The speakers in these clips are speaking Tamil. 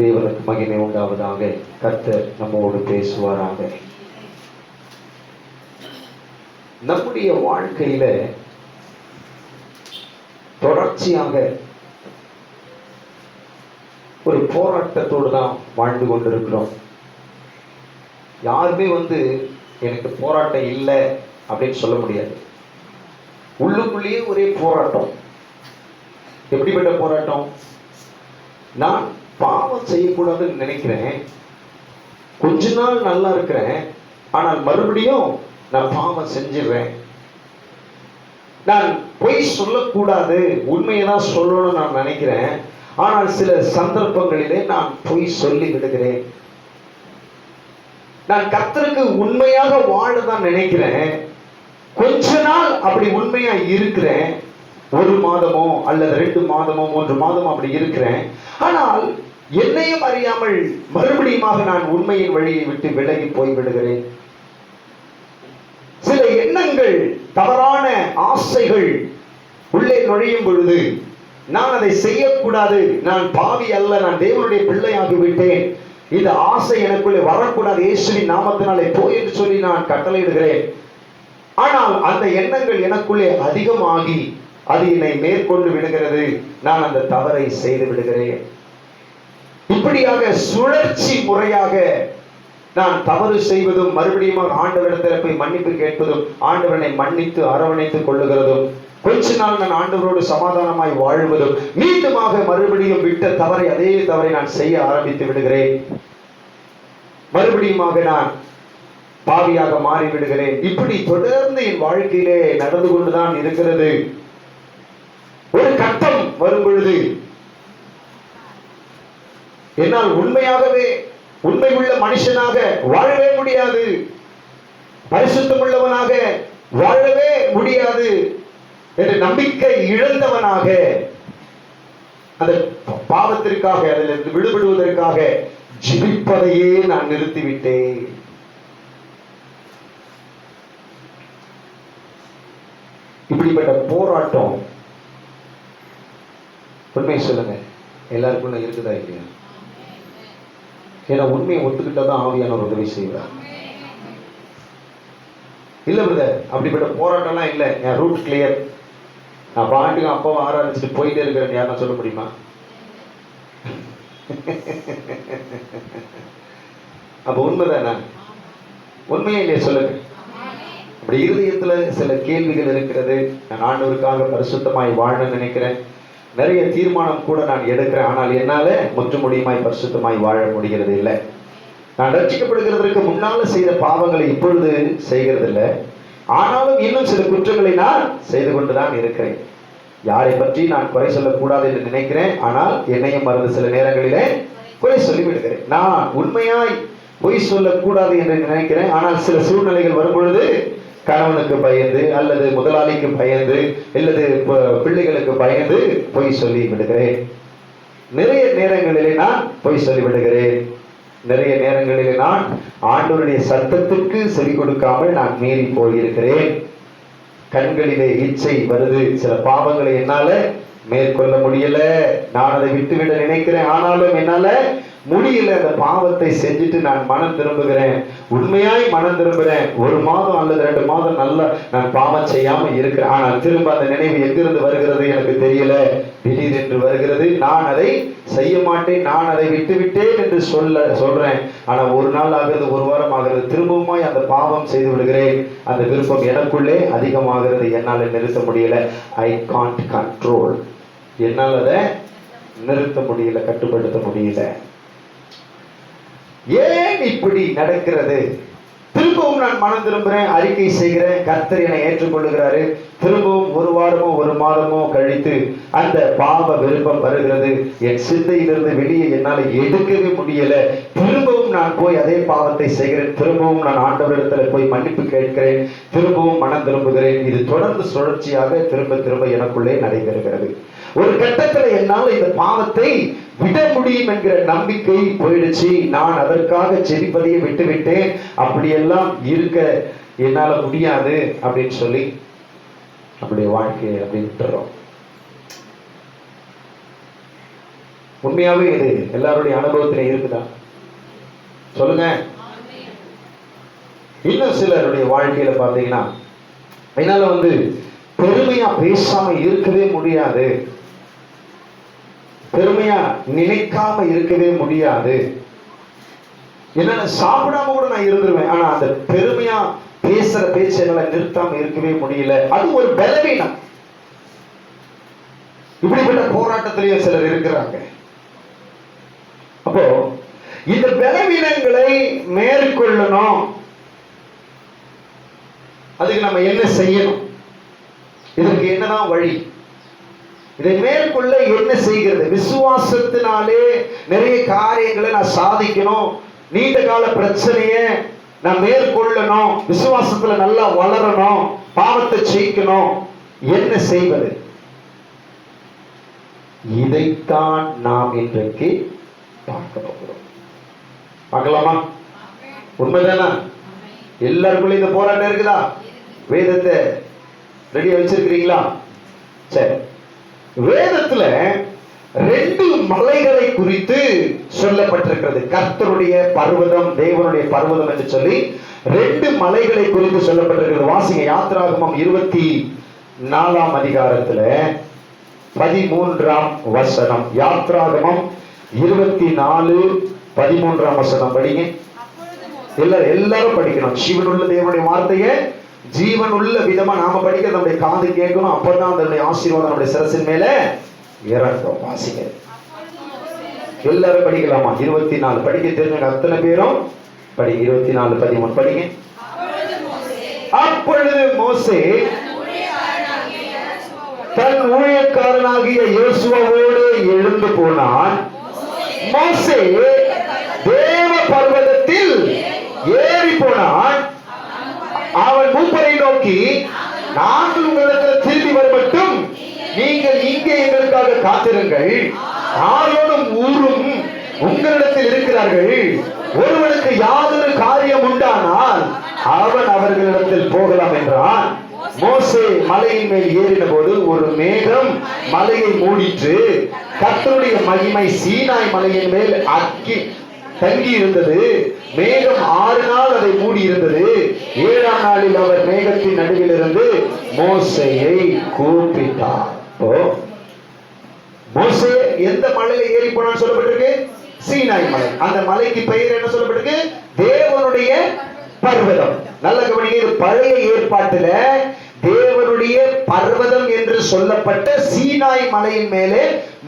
தேவனுக்கு மகிமை உண்டாவதாக. கர்த்தர் நம்மோடு பேசுவாராக. நம்முடைய வாழ்க்கையில தொடர்ச்சியாக ஒரு போராட்டத்தோடு தான் வாழ்ந்து கொண்டிருக்கிறோம். யாருமே எனக்கு போராட்டம் இல்லை அப்படின்னு சொல்ல முடியாது. உள்ளுக்குள்ளேயே ஒரே போராட்டம். எப்படிப்பட்ட போராட்டம்? நான் பாவம் செய்யக்கூடாதுன்னு நினைக்கிறேன், கொஞ்ச நாள் நல்லா இருக்கிறேன், ஆனால் மறுபடியும் நான் பாவம் செஞ்சிடுறேன். நான் பொய் சொல்லக்கூடாது, உண்மையை தான் சொல்லணும்னு நான் நினைக்கிறேன், ஆனால் சில சந்தர்ப்பங்களிலே நான் பொய் சொல்லி விடுகிறேன். நான் கர்த்தருக்கு உண்மையாக வாழதான் நினைக்கிறேன், கொஞ்ச நாள் அப்படி உண்மையா இருக்கிறேன், 1 மாதமோ அல்லது 2 மாதமோ 3 மாதமோ அப்படி இருக்கிறேன், ஆனால் என்னையும் அறியாமல் மறுபடியும் நான் உண்மையின் வழியை விட்டு விலகி போய் விடுகிறேன். சில எண்ணங்கள், தவறான ஆசைகள் உள்ளே நுழையும் பொழுது நான் அதை செய்யக்கூடாது, நான் பாவி அல்ல, நான் தேவனுடைய பிள்ளையாகிவிட்டேன், இந்த ஆசை எனக்குள்ளே வரக்கூடாது, இயேசுவின் நாமத்தினாலே போய் என்று சொல்லி நான் கட்டளையிடுகிறேன். ஆனால் அந்த எண்ணங்கள் எனக்குள்ளே அதிகமாகி அது என்னை மேற்கொண்டு விடுகிறது, நான் அந்த தவறை செய்து விடுகிறேன். இப்படியாக சுழற்சி முறையாக நான் தவறு செய்வதும் மறுபடியும் ஆண்டவரிடத்தில் போய் மன்னிப்பு கேட்பதும் ஆண்டவனை மன்னித்து அரவணைத்துக் கொள்ளுகிறதும், கொஞ்ச நாள் நான் ஆண்டவரோடு சமாதானமாய் வாழ்வதும், மீண்டுமாக மறுபடியும் விட்ட தவறை, அதே தவறை நான் செய்ய ஆரம்பித்து விடுகிறேன், மறுபடியும் நான் பாவியாக மாறி விடுகிறேன். இப்படி தொடர்ந்து என் வாழ்க்கையிலே நடந்து கொண்டுதான் இருக்கிறது. ஒரு கட்டம் வரும் பொழுது என்னால் உண்மையாகவே உண்மை உள்ள மனுஷனாக வாழவே முடியாது, பரிசுத்தம் உள்ளவனாக வாழவே முடியாது என்ற நம்பிக்கை இழந்தவனாக அந்த பாவத்திற்காக, அதிலிருந்து விடுபடுவதற்காக ஜெபிப்பதையே நான் நிறுத்திவிட்டேன். இப்படிப்பட்ட போராட்டம், உண்மை சொல்லுங்க, எல்லாருக்குள்ள இருக்குதா இல்லையா? ஏன்னா உண்மையை ஒத்துக்கிட்டதான் ஆவியானவர் உதவி செய்வார். இல்ல பிரதர், அப்படிப்பட்ட போராட்டம்லாம் இல்லை, என் ரூட் கிளியர், நான் பாட்டுக்கு அப்பாவை ஆராதிச்சுட்டு போயிட்டே இருக்கிறேன், யாருன்னா சொல்ல முடியுமா? அப்ப உண்மைதானே? உண்மையே இல்லையா சொல்லுங்க. அப்படி இருதயத்துல சில கேள்விகள் இருக்கிறது. நான் ஆண்டவருக்காக பரிசுத்தமாய் வாழ நினைக்கிறேன், நிறைய தீர்மானம் கூட நான் எடுக்கிறேன், ஆனால் என்னால முற்றுமுடியுமாய் பரிசுத்தமாய் வாழ முடிகிறது இல்லை. நான் ரட்சிக்கப்படுகிறதற்கு முன்னால செய்த பாவங்களை இப்பொழுது செய்கிறது இல்லை, ஆனாலும் இன்னும் சில குற்றங்களை நான் செய்து கொண்டுதான் இருக்கிறேன். யாரை பற்றி நான் குறை சொல்லக்கூடாது என்று நினைக்கிறேன், ஆனால் என்னையும் மறந்து சில நேரங்களிலே குறை சொல்லி விடுகிறேன். நான் உண்மையாய் பொய் சொல்லக்கூடாது என்று நினைக்கிறேன், ஆனால் சில சூழ்நிலைகள் வரும் பொழுது கணவனுக்கு பயந்து அல்லது முதலாளிக்கு பயந்து அல்லது பிள்ளைகளுக்கு பயந்து பொய் சொல்லி விடுகிறேன். நிறைய நேரங்களிலே நான் பொய் சொல்லி விடுகிறேன். நிறைய நேரங்களிலே நான் ஆண்டவருடைய சத்தத்திற்கு செவி கொடுக்காமல் நான் மீறி போயிருக்கிறேன். கண்களிலே இச்சை வருது, சில பாவங்களை என்னால மேற்கொள்ள முடியல, நான் அதை விட்டுவிட நினைக்கிறேன், ஆனாலும் என்னால முடியல. அந்த பாவத்தை செஞ்சுட்டு நான் மனம் திரும்புகிறேன், உண்மையாய் மனம் திரும்புகிறேன். 1 மாதம் அல்லது 2 மாதம் நல்லா நான் பாவம் செய்யாம இருக்கிறேன், ஆனால் திரும்ப அந்த நினைவு எங்கிருந்து வருகிறது எனக்கு தெரியல, திடீரென்று வருகிறது. நான் அதை செய்ய மாட்டேன், நான் அதை விட்டுவிட்டேன் என்று சொல்றேன், ஆனா 1 நாள் ஆகிறது, 1 வாரம் ஆகிறது, திரும்பவுமாய் அந்த பாவம் செய்து விடுகிறேன். அந்த விருப்பம் எனக்குள்ளே அதிகமாகிறது, என்னால் நிறுத்த முடியல. I can't control. என்னால் அதை நிறுத்த முடியல, கட்டுப்படுத்த முடியல. ஏன் இப்படி நடக்கிறது? திரும்பவும் நான் மனம் திரும்புறேன், அறிக்கை செய்கிறேன், கர்த்தர் என்னை ஏற்றுக்கொள்ளுகிறாரு. திரும்பவும் 1 வாரமோ 1 மாதமோ கழித்து அந்த பாவ விருப்பம் வருகிறது. என் சிந்தையிலிருந்து வெளியே என்னால் எடுக்கவே முடியல. திரும்பவும் நான் போய் அதே பாவத்தை செய்கிறேன், திரும்பவும் நான் ஆண்டவரிடத்துல போய் மன்னிப்பு கேட்கிறேன், திரும்பவும் மனம் திரும்புகிறேன். இது தொடர்ந்து சுழற்சியாக திரும்ப திரும்ப எனக்குள்ளே நடைபெறுகிறது. ஒரு கட்டத்தில் என்னால் இந்த பாவத்தை விட முடியும் என்கிற நம்பிக்கை போயிடுச்சு. நான் அதற்காக ஜெபிப்பதையே விட்டுவிட்டேன், அப்படியெல்லாம் இருக்க என்னால முடியாது அப்படின்னு சொல்லி நம்முடைய வாழ்க்கையை அப்படி விட்டுறோம். உண்மையாவே இது எல்லாருடைய அனுபவத்திலே இருக்குதா? சொல்லுங்க. இன்னும் சிலருடைய வாழ்க்கையில பாத்தீங்கன்னா என்னால பெருமையா பேசாம இருக்கவே முடியாது, பெருமையா நினைக்காம இருக்கவே முடியாது. என்னால சாப்பிடாம கூட நான் இருந்துருவேன், ஆனா அந்த பெருமையா பேசுற பேச்சு என்னால நிறுத்தாம இருக்கவே முடியல. அது ஒரு பலவீனம். இப்படிப்பட்ட போராட்டத்திலேயே சிலர் இருக்கிறாங்க. அப்போ இந்த பலவீனங்களை மேற்கொள்ளணும். அதுக்கு நம்ம என்ன செய்யணும்? இதற்கு என்னதான் வழி? இதை மேற்கொள்ள என்ன செய்கிறது? விசுவாசத்தினாலே நிறைய காரியங்களை நான் சாதிக்கணும், நீண்ட கால பிரச்சனையை நான் மேற்கொள்ளணும், விசுவாசத்துல நல்லா வளரணும், பாவத்தை ஜெயிக்கணும். என்ன செய்வது? இதைத்தான் நாம் இன்றைக்கு பார்க்க போகிறோம். பார்க்கலாமா? உண்மைதானா? எல்லாருக்குள்ள இந்த போராட்டம் இருக்குதா? வேதத்தை ரெடியா வச்சிருக்கிறீங்களா? சரி, வேதத்துல 2 மலைகளை குறித்து சொல்லப்பட்டிருக்கிறது. கர்த்தருடைய பர்வதம், தேவனுடைய பர்வதம் என்று சொல்லி 2 மலைகளை குறித்து சொல்லப்பட்டிருக்கிறது. வாசிங்க, யாத்திராகமம் 24ஆம் அதிகாரத்துல 13ஆம் வசனம். யாத்திராகமம் 24:13 வசனம் படிங்க. எல்லாரும் படிக்கணும். ஜீவனுள்ள தேவனுடைய வார்த்தையை ஜீவன் உள்ள விதமா நாம படிக்க நம்முடைய காது கேட்கணும். அப்பதான் அதனுடைய ஆசீர்வாதம் நம்முடைய சிரசின் மேல இறங்கும். வாசிங்க, எல்லாரும் படிக்கலாமா? 24 படிக்க தெரிஞ்ச அத்தனை பேரும் படி. 24:13 படிங்க. அப்பொழுது மோசே தன் ஊழியக்காரனாகிய யோசுவாவோடு எழுந்து போனான். மோசே தேவ பர்வதத்தில் ஏறி போனான். அவன் மூப்பரை நோக்கி, நாங்கள் உங்களிடத்தில் திரும்பி வர மட்டும் நீங்கள் இங்கே எங்களுக்காக காத்திருங்கள். ஆரோனும் ஊரும் உங்களிடத்தில் இருக்கிறார்கள். ஒருவனுக்கு யாதொரு காரியம் உண்டானால் அவன் அவர்களிடத்தில் போகலாம் என்றான். மோசே மலையின் மேல் ஏறின போது ஒரு மேகம் மலையை மூடிற்று. கர்த்தருடைய மகிமை சீனாய் மலையின் மேல் தங்கி இருந்தது. மேகம் 6 நாள் அதை மூடி இருந்தது. 7ஆம் நாளில் அவர் மேகத்தின் நடுவில் இருந்து மோசேயை கூப்பிட்டார். மோசே எந்த மலையில ஏறி போனான்னு சொல்லப்பட்டிருக்கு? சீனாய் மலை. அந்த மலைக்கு பெயர் என்ன சொல்லப்பட்டிருக்கு? தேவனுடைய பர்வதம். நல்ல கவனிங்க, இது பழைய ஏற்பாட்டுல தேவனுடைய பர்வதம் என்று சொல்லப்பட்ட சீனாய் மலையின் மேலே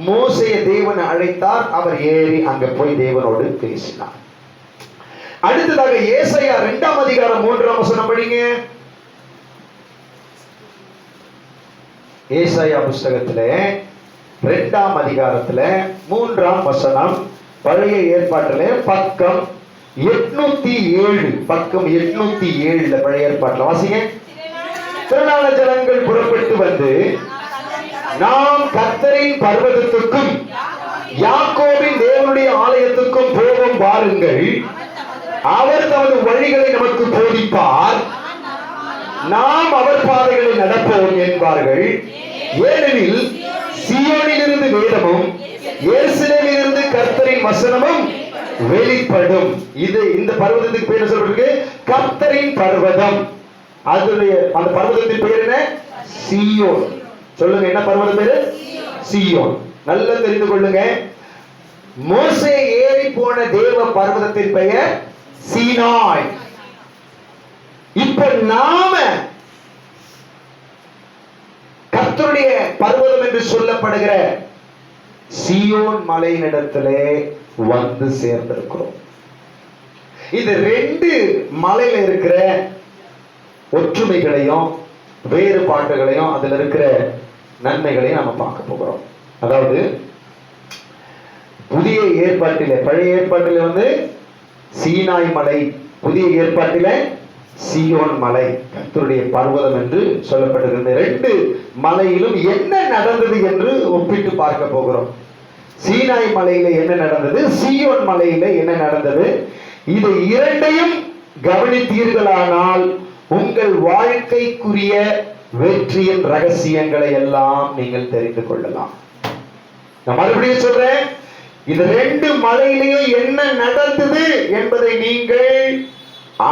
மோசேயை தேவன் அழைத்தார். அவர் ஏறி அங்க போய் தேவனோடு பேசினார். அடுத்ததாக ஏசாயா 2ஆம் அதிகாரம் 3ஆம் வசனம் படிங்க. ஏசாயா புஸ்தகத்திலே 2ஆம் அதிகாரத்துல 3ஆம் வசனம். பழைய ஏற்பாட்டிலே பக்கம் 807. பக்கம் 807 பழைய ஏற்பாட்டில் வாசிங்க. திரளான ஜனங்கள் புறப்பட்டு வந்து நாம் கர்த்தரின் பர்வதத்துக்கும் யாக்கோபின் தேவனுடைய ஆலயத்துக்கும் போவோம் வாருங்கள். அவர் தமது வழிகளை நமக்கு போதிப்பார், நாம் அவர் பாதைகளை நடப்போம் என்பார்கள். ஏனெனில் சீயோனில் இருந்து வேதமும் எருசலேமில் இருந்து கர்த்தரின் வசனமும் வெளிப்படும். இது இந்த பர்வதத்துக்கு பேர் சொல்றதுக்கு கர்த்தரின் பர்வதம். அதுடைய அந்த பர்வதத்தின் பேர் என்ன? சீயோன். சொல்லுங்க, என்ன பர்வதம் பேரு? சீயோன். நல்லா தெரிந்து கொள்ளுங்க. மோசே ஏறி போன தேவ பர்வதத்தின் பெயர் சீனாய். இப்ப நாம கர்த்தருடைய பர்வதம் என்று சொல்லப்படுகிற சீயோன் மலையினிடத்திலே வந்து சேர்ந்திருக்கிறோம். இந்த 2 மலையில இருக்கிற ஒற்றுமைகளையும் வேறுபாடுகளையும் அதுல இருக்கிற நன்மைகளையும் நம்ம பார்க்க போகிறோம். அதாவது புதிய ஏற்பாட்டில, பழைய ஏற்பாட்டில சீனாய் மலை, புதிய ஏற்பாட்டில சீயோன் மலை கர்த்தருடைய பர்வதம் என்று சொல்லப்பட்டிருக்கிற 2 மலையிலும் என்ன நடந்தது என்று ஒப்பிட்டு பார்க்க போகிறோம். சீனாய் மலையில என்ன நடந்தது, சீயோன் மலையில என்ன நடந்தது, இது 2ஐயும் கவனித்தீர்களானால் உங்கள் வாழ்க்கைக்குரிய வெற்றியின் ரகசியங்களை எல்லாம் நீங்கள் தெரிந்து கொள்ளலாம். நான் மறுபடியும் சொல்றேன், இந்த ரெண்டு மலையிலையும் என்ன நடந்தது என்பதை நீங்கள்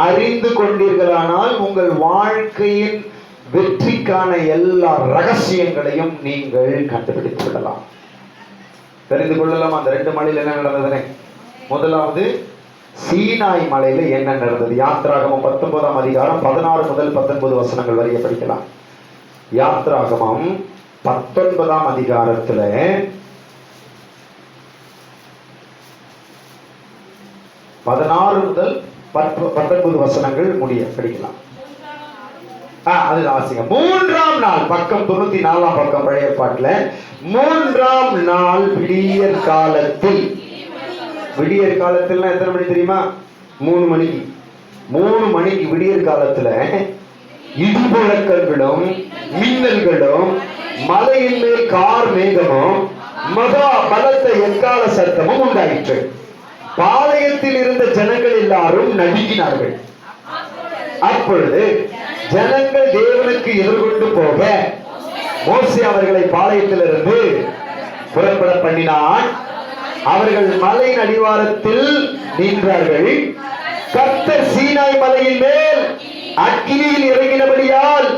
அறிந்து கொண்டீர்களானால் உங்கள் வாழ்க்கையின் வெற்றிக்கான எல்லா ரகசியங்களையும் நீங்கள் கண்டுபிடித்து விடலாம், தெரிந்து கொள்ளலாம். அந்த ரெண்டு மலையில என்ன நடந்ததுன்னு, முதலாவது சீனாய் மலையில என்ன நடந்தது? யாத்ராகமம் 19ஆம் அதிகாரம் 16 முதல் 19 வசனங்கள் வரைய படிக்கலாம். யாத்ராகமம் 19ஆம் அதிகாரத்துல 16 முதல் 19 வசனங்கள் முடிய படிக்கலாம். அது வாசிங்க. 3ஆம் நாள், பக்கம் 94ஆம் பக்கம் பழைய ஏற்பாட்டுல 3ஆம் நாள் விடியற் காலத்தில். விடியற் காலத்துல எத்தனை மணி தெரியுமா? 3 மணிக்கு. 3 மணிக்கு விடியற் காலத்துல இடி முழக்கங்களும் மின்னல்களும் மலையின் மேல் கார் மேகமும் மகா பலத்த எக்கால சத்தமும் உண்டாயிற்று. பாளையத்தில் இருந்த ஜனங்கள் எல்லாரும் நடுங்கினார்கள். அப்பொழுது ஜனங்கள் தேவனுக்கு எதிர்கொண்டு போக மோசே அவர்களை பாளையத்திலிருந்து புறப்பட பண்ணினான். அவர்கள் மலையின் அடிவாரத்தில் நின்றார்கள். கர்த்தர் சீனாய் மலையின் மேல் அக்கினியில் இறங்கினபடியால்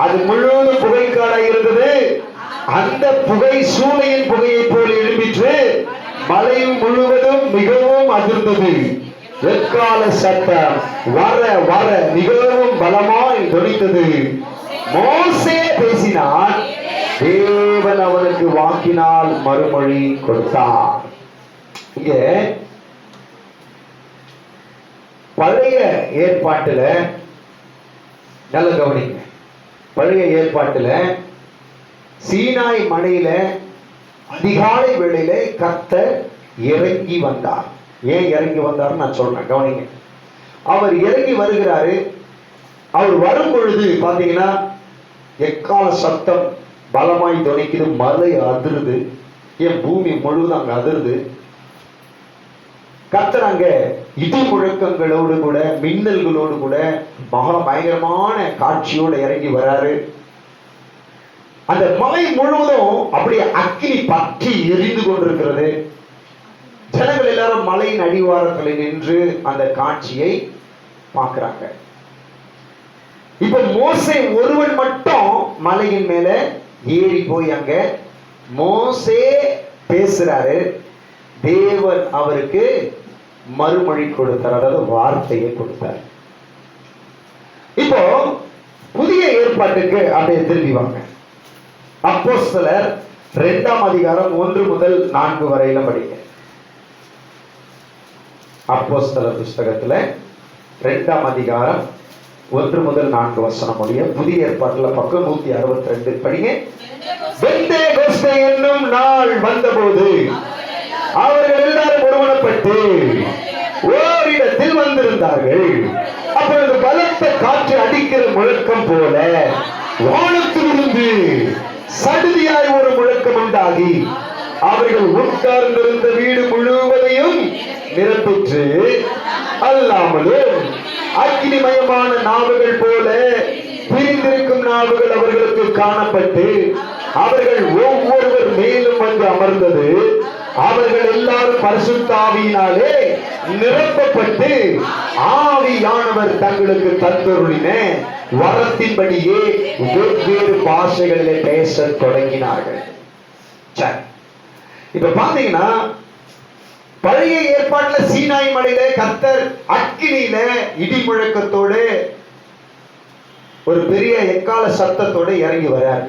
அது முழுவதும் புகைக்காடாய் இருந்தது. அந்த புகை சூளையின் புகையை போல் எழும்பிற்று. மலையும் முழுவதும் மிகவும் அதிர்ந்தது. எக்கால சத்தம் வர வர மிகவும் பலமாய் தொனித்தது. மோசே பேசினான், தேவன் அவனுக்கு வாக்கினால் மறுமொழி கொடுத்தார். இங்க பழைய ஏற்பாட்டுல நல்ல கவனிங்க. பழைய ஏற்பாட்டுல சீனாய் மலையில அதிகாலை வேளையில கர்த்தர் இறங்கி வந்தார். ஏன் இறங்கி வந்தார்னு நான் சொல்றேன், கவனிங்க. அவர் இறங்கி வருகிறாரு. அவர் வரும் பொழுது பாத்தீங்கன்னா எக்கால சத்தம் பலமாய் துணிக்குது. மலை அதிருது. ஏன் பூமி முழுவதும் அங்க அதிருது. கர்த்தர் அங்க இடி முழக்கங்களோடு கூட மின்னல்களோடு கூட மகா பயங்கரமான காட்சியோடு இறங்கி வராரு. அந்த மலை முழுவதும் அப்படியே அக்கினி பற்றி எரிந்து கொண்டிருக்கிறது. ஜனங்கள் எல்லாரும் மலையின் அடிவாரத்தில் நின்று அந்த காட்சியை பார்க்கிறாங்க. இப்ப மோசே ஒருவன் மட்டும் மலையின் மேல ஏறி போய் அங்க மோசே பேசுறாரு. தேவன் அவருக்கு மறுமொழி கொடுத்தார், அதாவது வார்த்தையை கொடுத்தார். இப்போ புதிய ஏற்பாட்டுக்கு அப்படியே திரும்பி வாங்க. அப்போஸ்தலர் 2ஆம் அதிகாரம் 1 முதல் 4 வரையில படிங்க. அப்போஸ்தலர் புஸ்தகத்துல 2ஆம் அதிகாரம் 1 முதல் 4 வசனம் முடிய. புதிய ஏற்பாட்டுல பக்கம் 162 படிங்க. பெந்தேகொஸ்தே என்னும் நாள் வந்தபோது அவர்கள் எல்லாரும் ஒருமனப்பட்டு ஓரிடத்தில் வந்திருந்தார்கள். அப்பொழுது பலத்த காற்று அடிக்கிற முழக்கம் போல வானத்திலிருந்து சடுதியாய் ஒரு முழக்கம் உண்டாகி அவர்கள் உட்கார்ந்திருந்த வீடு முழுவதையும் நிரப்பிற்று. அல்லாமலும் அக்கினிமயமான நாவுகள் போல பிரிந்திருக்கும் நாவுகள் அவர்களுக்கு காணப்பட்டு அவர்கள் ஒவ்வொருவர் மேலும் வந்து அமர்ந்தது. அவர்கள் எல்லாரும் பரிசுத்த ஆவியினாலே நிரப்பப்பட்டு ஆவியானவர் தங்களுக்கு தந்தருளின வரத்தின்படியே வெவ்வேறு பாஷைகளிலே பேச தொடங்கினார்கள். இப்ப பாத்தீங்கன்னா பழைய ஏற்பாட்டுல சீனாய் மலையில கர்த்தர் அக்கினியில இடி முழக்கத்தோடு ஒரு பெரிய எக்கால சத்தத்தோடு இறங்கி வரார்.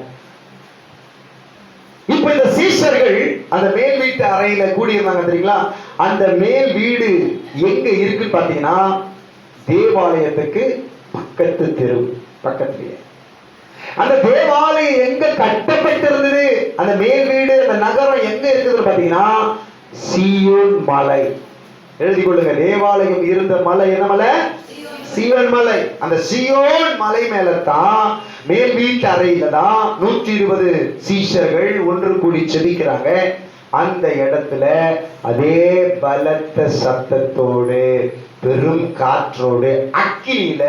இப்ப இந்த சீஷர்கள் அந்த மேல் வீட்டு அறையில கூடியிருந்தாங்க தெரியுங்களா? அந்த மேல் வீடு எங்க இருக்குன்னு பாத்தீங்கன்னா தேவாலயத்துக்கு பக்கத்து தெரு பக்கத்திலேயே. அந்த தேவாலயம் எங்க கட்டப்பட்டிருந்தது, அந்த மேல் வீடு அந்த நகரம் எங்க இருக்குதுன்னு பாத்தீங்கன்னா சீயோன் மலை. எழுதி கொள்ளுங்க. தேவாலயம் இருந்த மலை என்ன மலை? சீயோன் மலை. அந்த சீயோன் மலை மேலதான் மேல் வீட்டு அறையில தான் 120 சீஷர்கள் ஒன்று கூடி செபிக்கிறாங்க. அந்த இடத்துல அதே பலத்த சத்தத்தோடு பெரும் காற்றோடு அக்கினியில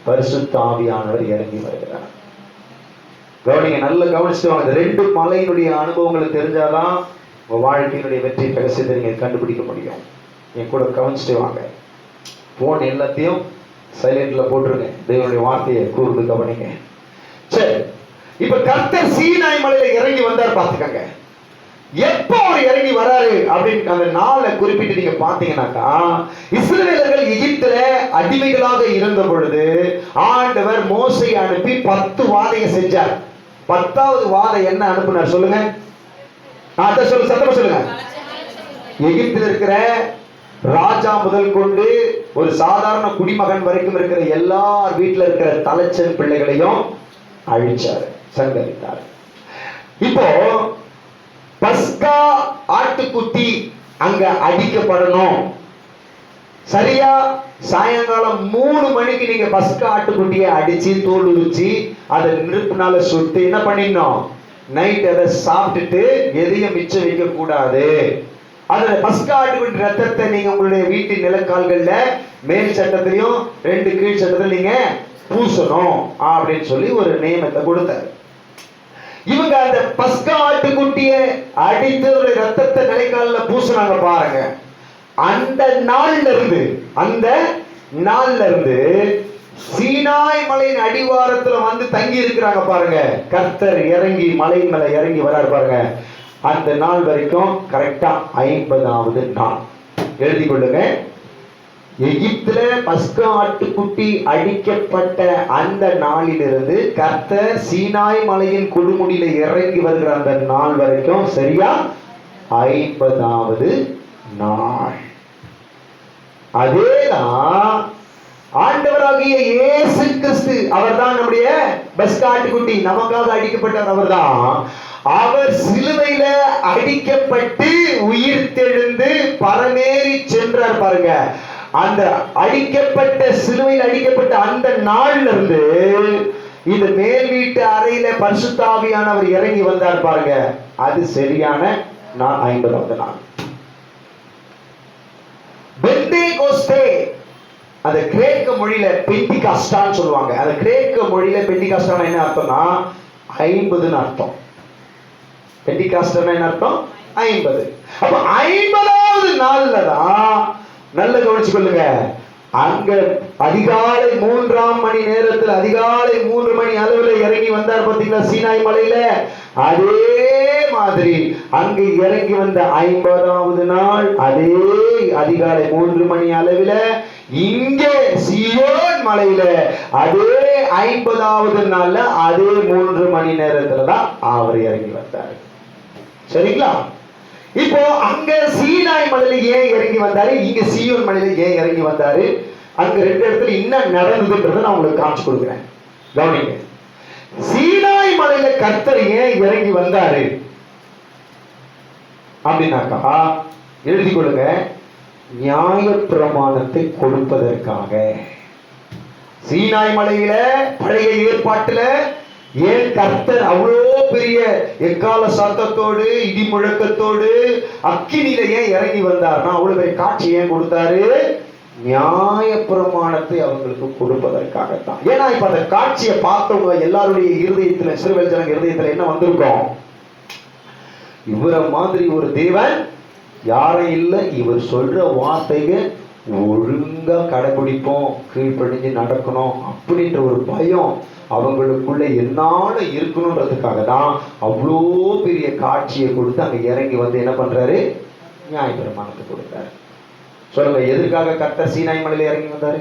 பரிசுத்த ஆவியானவர் இறங்கி வருகிறார். கவனிங்க, நல்ல கவனிச்சுட்டு வாங்க. இந்த ரெண்டு மலையினுடைய அனுபவங்களுக்கு தெரிஞ்சாதான் உங்கள் வாழ்க்கையினுடைய வெற்றி ரகசியத்தை நீங்கள் கண்டுபிடிக்க முடியும். என் கூட கவனிச்சுட்டு வாங்க. ஃபோன் எல்லாத்தையும் சைலண்டில் போட்டுருங்க. தேவனுடைய வார்த்தையை கூர்ந்து கவனிங்க. சரி, இப்போ கர்த்தர் சீனாய் மலையில் இறங்கி வந்தார். பார்த்துக்கங்க, எப்போ அவர் இறங்கி வராரு அப்படின்னு அந்த நாளை குறிப்பிட்டு நீங்க பாத்தீங்கன்னாக்கா, இஸ்ரவேலர்கள் எகிப்துல அடிமைகளாக இருந்த பொழுது ஆண்டவர் மோசையை அனுப்பி 10 வாதையை செஞ்சார். 10வது வாதை என்ன அனுப்புனார் சொல்லுங்க? சொல்லுங்க, சத்தமா சொல்லுங்க. எகிப்தில் இருக்கிற ராஜா முதல் கொண்டு ஒரு சாதாரண குடிமகன் வரைக்கும் இருக்கிற எல்லார் வீட்டில் இருக்கிற தலைச்சன் பிள்ளைகளையும் அழிச்சார், சங்கரித்தார். இப்போ பஸ்கா ஆட்டுக்குட்டி அங்க அடிக்கப்படணும். சரியா சாயங்காலம் 3 மணிக்கு நீங்க பஸ்கா ஆட்டுக்குட்டியை அடிச்சு தோல் உரிச்சு அதை நெருப்புனால சுட்டு என்ன பண்ணிடணும்? நைட் அதை சாப்பிட்டுட்டு எதையும் மிச்சம் வைக்க கூடாது. அதுல பஸ்கா ஆட்டுக்குட்டி ரத்தத்தை நீங்க உங்களுடைய வீட்டின் நிலக்கால்கள்ல மேல் சட்டத்திலையும் 2 கீழ் சட்டத்திலும் நீங்க பூசணும் அப்படின்னு சொல்லி ஒரு நியமத்தை கொடுத்தாரு. இவங்க அந்த பஸ்கா ஆட்டுக்குட்டியை அடித்து ரத்தத்தை நிலைக்கால பூசினாங்க பாருங்க. அந்த நாள்ல இருந்து சீனாய் மலையின் அடிவாரத்துல வந்து தங்கி இருக்கிறாங்க பாருங்க. கர்த்தர் இறங்கி மலையின் மேல இறங்கி வராரு பாருங்க. அந்த நாள் வரைக்கும் கரெக்டா 50வது நாள். எழுதி கொள்ளுங்க. எகிப்துல பஸ்கா ஆட்டுக்குட்டி அடிக்கப்பட்ட அந்த நாளிலிருந்து கர்த்தர் சீனாய் மலையின் கொடுமுடியில இறங்கி வருகிற அந்த நாள் வரைக்கும் சரியா 50வது நாள். அதேதான் ஆண்டவராகிய இயேசு கிறிஸ்து, அவர்தான் நம்முடைய பஸ்கா ஆட்டுக்குட்டி, நமக்காக அடிக்கப்பட்டவர் அவர்தான். அவர் சிலுவையில அடிக்கப்பட்டு உயிர் தெழுந்து பரமேறி சென்றார் பாருங்க. அந்த அடிக்கப்பட்ட சிலுவையில் அடிக்கப்பட்ட அந்த நாள்ல இருந்து இந்த மேல் வீட்டு அறையில பரிசுத்த ஆவியானவர் இறங்கி வந்தார் பாருங்க. அது சரியான நாள் 50வது நாள். பெந்தேகோஸ்தே, அந்த கிரேக்க மொழியில பெந்திகாஸ்டான்னு சொல்லுவாங்க. அந்த கிரேக்க மொழியில பெந்திகாஸ்டான என்ன அர்த்தம்னா 50ன்னு அர்த்தம். பெந்திகாஸ்டான என்ன அர்த்தம்? 50. அப்ப 50வது நாள்ல தான், நல்ல கவனிச்சு கொள்ளுங்க, அங்க அதிகாலை 3ஆம் மணி நேரத்தில் அதிகாலை 3 மணி அளவுல இறங்கி வந்தார் பாத்தீங்களா சீனாய் மலையில. அதே மாதிரி அங்கு இறங்கி வந்த 50வது நாள் அதே அதிகாலை 3 மணி அளவில் இங்கே சீயோன் மலையில அதே 50வது நாள்ல அதே 3 மணி நேரத்துல தான் அவர் இறங்கி வந்தார். சரிங்களா? இப்போ அங்க சீனாய் மலையில ஏன் இறங்கி வந்தாரு, இங்க சீயோன் மலையில ஏன் இறங்கி வந்தாரு, அங்க 2 இடத்துல என்ன நடந்ததுன்றதை நான் உங்களுக்கு காமிச்சு கொடுக்குறேன். கவனிங்க. சீனாய் மலையில கர்த்தர் ஏன் இறங்கி வந்தாரு அப்படின்னாக்கா, எழுதி கொள்ளுங்க, நியாயப்பிரமாணத்தை கொடுப்பதற்காக. சீனாய் மலையில பழைய ஏற்பாட்டுல ஏன் கர்த்தர் அவ்வளோ பெரிய எக்கால சத்தத்தோடு இடி முழக்கத்தோடு அக்கினியில ஏன் இறங்கி வந்தார்னா, அவ்வளவு பெரிய காட்சி ஏன் கொடுத்தாரு? நியாயப்பிரமாணத்தை அவங்களுக்கு கொடுப்பதற்காகத்தான். ஏன்னா இப்ப அந்த காட்சியை பார்த்தவங்க எல்லாருடைய இருதயத்துல, இஸ்ரவேல் ஜனங்க இருதயத்துல என்ன வந்திருக்கும்? இவரை மாதிரி ஒரு தேவன் யாரும் இல்லை, இவர் சொல்ற வார்த்தைகள் ஒழுங்கா கடைபிடிப்போம், கீழ்ப்படிஞ்சு நடக்கணும் அப்படின்ற ஒரு பயம் அவங்களுக்குள்ள என்னால இருக்கணும்ன்றதுக்காக தான் அவ்வளோ பெரிய காட்சியை கொடுத்து அங்க இறங்கி வந்து என்ன பண்றாரு? நியாயப்பிரமாணத்தை கொடுத்தாரு. சொல்லுங்க, எதற்காக கர்த்தர் சீனாய் மலையில இறங்கி வந்தாரு?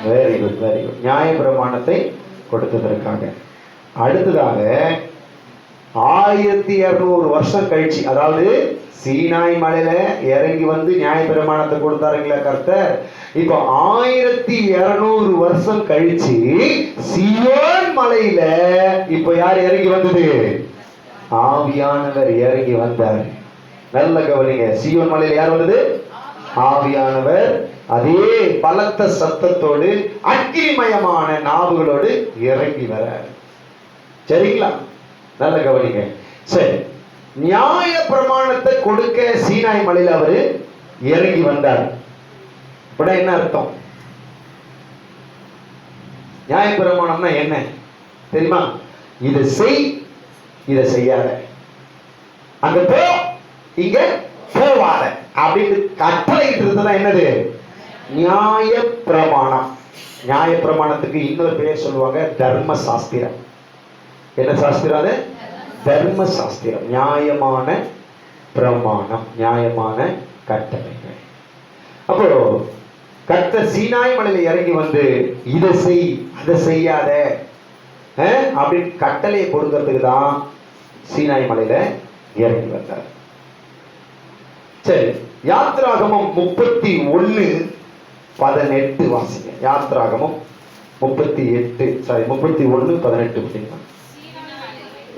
Very good, very good. நியாயப்பிரமாணத்தை கொடுத்ததற்காக. அடுத்ததாக 1200 வருஷம் கழிச்சு, அதாவது சீனாய் மலையில இறங்கி வந்து நியாயப்பிரமாணத்தை கொடுத்தாருங்களா கர்த்தர். இப்போ 1200 வருஷம் கழிச்சு சீயோன் மலையில இப்போ யார் இறங்கி வந்தது? ஆவியானவர் இறங்கி வந்தார். நல்ல கவனிங்க, சீயோன் மலையில யார் வந்தது? ஆவியானவர். அதே பலத்த சத்தத்தோடு அக்கினிமயமான நாவுகளோடு இறங்கி வர. சரிங்களா? நல்ல கவனிங்க. சரி, நியாய பிரமாணத்தை கொடுக்க சீனாய் மலையில அவரு இறங்கி வந்தார். என்ன அர்த்தம்? நியாய பிரமாணம்னா என்ன தெரியுமா? இதை செய், இதை செய்யாத, அங்க போ, இங்க போவாத அப்படின்னு கட்டளையிட்டு இருந்ததுதான் என்னது? நியாய பிரமாணம். நியாய பிரமாணத்துக்கு இன்னொரு பெயர் சொல்லுவாங்க தர்ம சாஸ்திரம். என்ன சாஸ்திரம் அது? தர்ம சாஸ்திரம். நியாயமான பிரமாணம், நியாயமான கட்டளைகள். அப்போ கர்த்தர் சீனாய் மலையில இறங்கி வந்து இதை செய் அதை செய்யாத அப்படின்னு கட்டளையை கொடுக்கறதுக்கு தான் சீனாய் மலையில இறங்கி வந்தார். சரி, யாத்ராகமம் 31:18 வாசிங்க. யாத்ராகமம் 31:18 பார்த்தீங்கன்னா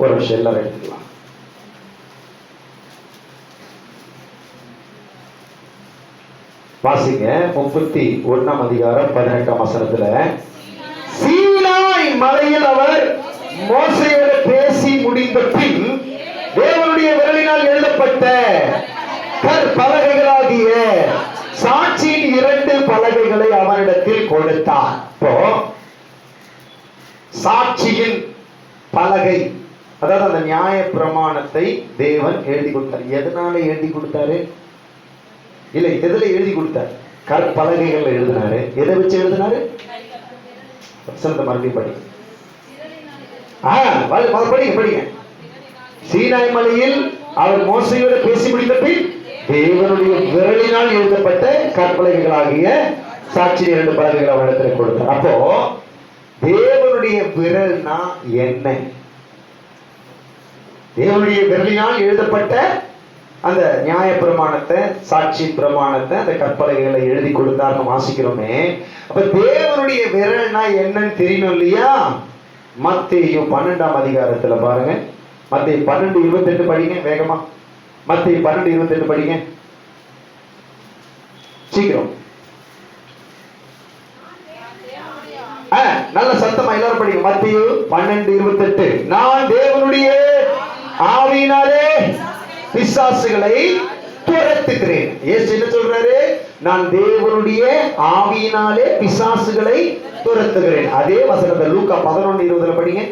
ஒரு விஷயம் எல்லாரும் எடுத்துக்கலாம். வாசிங்க. 31:18 சீனாய் மலையில் அவர் மோசேயோடு பேசி முடிந்த பின் தேவனுடைய விரலினால் எழுதப்பட்ட கற்பலகைகளாகிய சாட்சியின் 2 பலகைகளை அவனிடத்தில் கொடுத்தார். இப்போ சாட்சியின் பலகை, அதாவது அந்த நியாய பிரமாணத்தை தேவன் எழுதி கொடுத்தார். எதனால எழுதி கொடுத்தாரு? இல்ல, எதுல எழுதி கொடுத்தார்? கற்பலகைகள் எழுதினாரு. எதை வச்சு எழுதினாரு? மறுபடியும் படிங்க. படிங்க. சீனாய் மலையில் அவர் மோசையோடு பேசி முடித்த பின் தேவனுடைய விரலினால் எழுதப்பட்ட கற்பலகைகளாகிய சாட்சியின் 2 பலகைகள் அவரிடத்தில் கொடுத்தார். அப்போ தேவனுடைய விரல்னா என்ன? தேவனுடைய விரலினால் எழுதப்பட்ட அந்த நியாய பிரமாணத்தை, சாட்சி பிரமாணத்தை, அந்த கற்பலகைகளை எழுதி கொடுத்தார்னு வாசிக்கிறோமே. அப்ப தேவனுடைய விரல்னா என்னன்னு தெரியணும் இல்லையா? மத்தேயு 12 பாருங்க. மத்தேயு 12:28 படிங்க வேகமா. மத்தேயு 12:28 படிங்க சீக்கிரம். நல்ல சத்தமா எல்லாரும் படிங்க. மத்தேயு 12:28. நான் தேவனுடைய ஆவியினாலே பிசாசுகளை துரத்துகிறேன். இயேசு என்ன சொல்றாரு? நான் தேவனுடைய ஆவியினாலே பிசாசுகளை துரத்துகிறேன். அதே வசனத்தை லூக்கா 11:20 படிங்க.